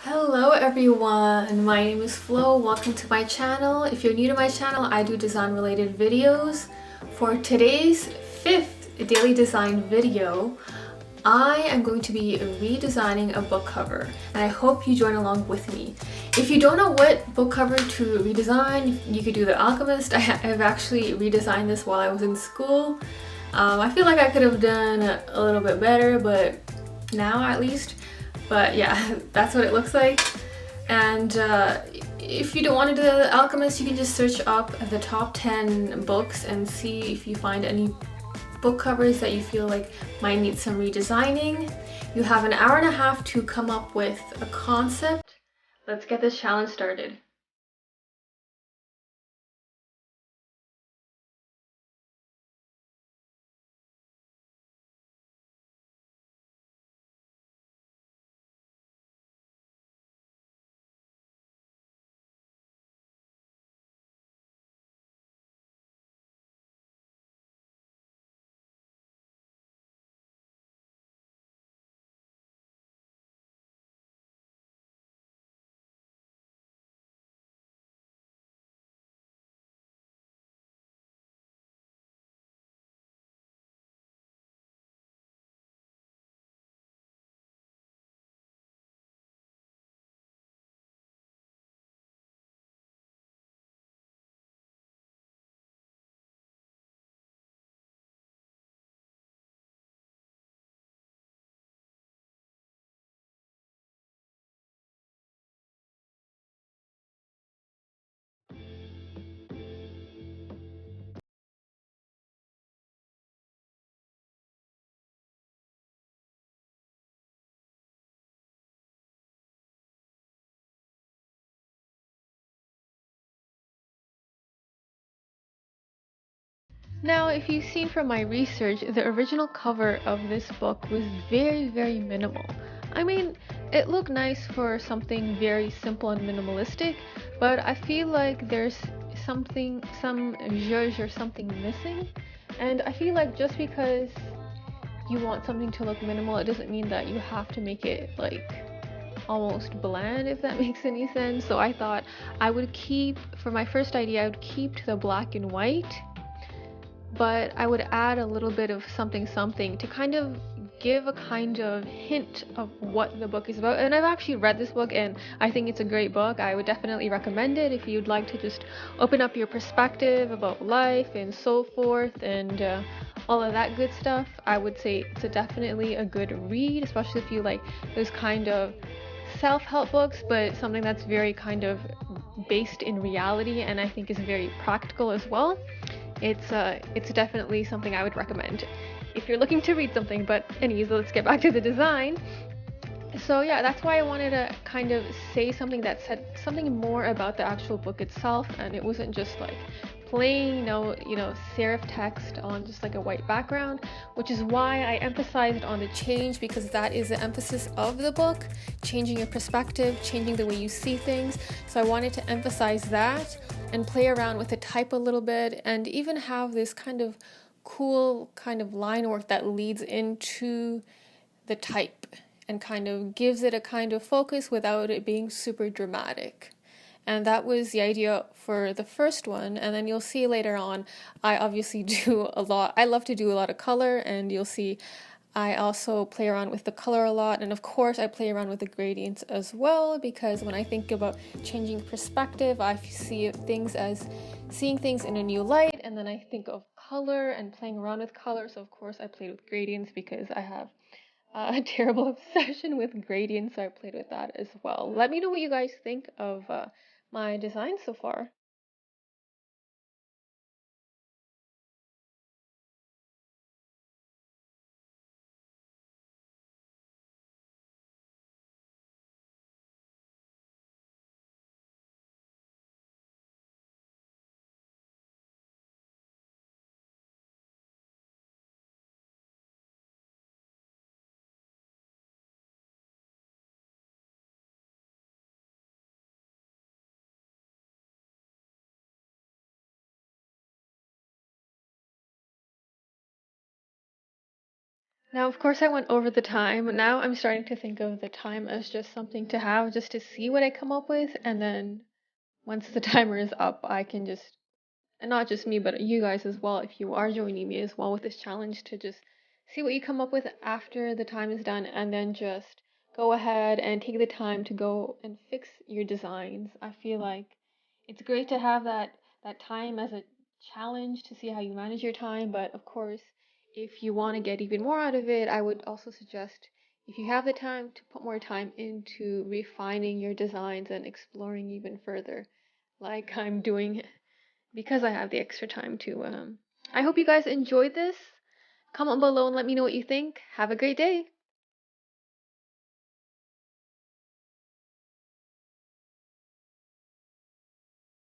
Hello everyone, my name is Flo. Welcome to my channel. If you're new to my channel, I do design related videos. For today's fifth daily design video, I am going to be redesigning a book cover, and I hope you join along with me. If you don't know what book cover to redesign, you could do The Alchemist. I've actually redesigned this while I was in school. I feel like I could have done a little bit better, but now at least. But yeah, that's what it looks like. And if you don't want to do The Alchemist, you can just search up the top 10 books and see if you find any book covers that you feel like might need some redesigning. You have an hour and a half to come up with a concept. Let's get this challenge started. Now, if you've seen from my research, the original cover of this book was very minimal. I mean, it looked nice for something very simple and minimalistic, but I feel like there's some zhuzh or something missing. And I feel like just because you want something to look minimal, it doesn't mean that you have to make it like almost bland, if that makes any sense. So I thought I would keep, for my first idea, I would keep to the black and white, but I would add a little bit of something to kind of give a kind of hint of what the book is about. And I've actually read this book and I think it's a great book. I would definitely recommend it if you'd like to just open up your perspective about life and so forth and all of that good stuff. I would say it's definitely a good read, especially if you like those kind of self-help books, but something that's very kind of based in reality and I think is very practical as well. It's definitely something I would recommend if you're looking to read something. But anyways, let's get back to the design. So yeah, that's why I wanted to kind of say something that said something more about the actual book itself, and it wasn't just like plain, serif text on just like a white background, which is why I emphasized on the change, because that is the emphasis of the book, changing your perspective, changing the way you see things. So I wanted to emphasize that and play around with the type a little bit and even have this kind of cool kind of line work that leads into the type and kind of gives it a kind of focus without it being super dramatic. And that was the idea for the first one. And then you'll see later on, I obviously do a lot. I love to do a lot of color, and you'll see I also play around with the color a lot. And of course, I play around with the gradients as well, because when I think about changing perspective, I see things as seeing things in a new light. And then I think of color and playing around with color. So of course, I played with gradients because I have a terrible obsession with gradients, so I played with that as well. Let me know what you guys think of my design so far. Now, of course, I went over the time. Now I'm starting to think of the time as just something to have, just to see what I come up with, and then once the timer is up, I can just, and not just me, but you guys as well, if you are joining me as well with this challenge, to just see what you come up with after the time is done, and then just go ahead and take the time to go and fix your designs. I feel like it's great to have that time as a challenge to see how you manage your time, but of course, if you want to get even more out of it, I would also suggest, if you have the time, to put more time into refining your designs and exploring even further, like I'm doing because I have the extra time to. I hope you guys enjoyed this. Comment below and let me know what you think. Have a great day.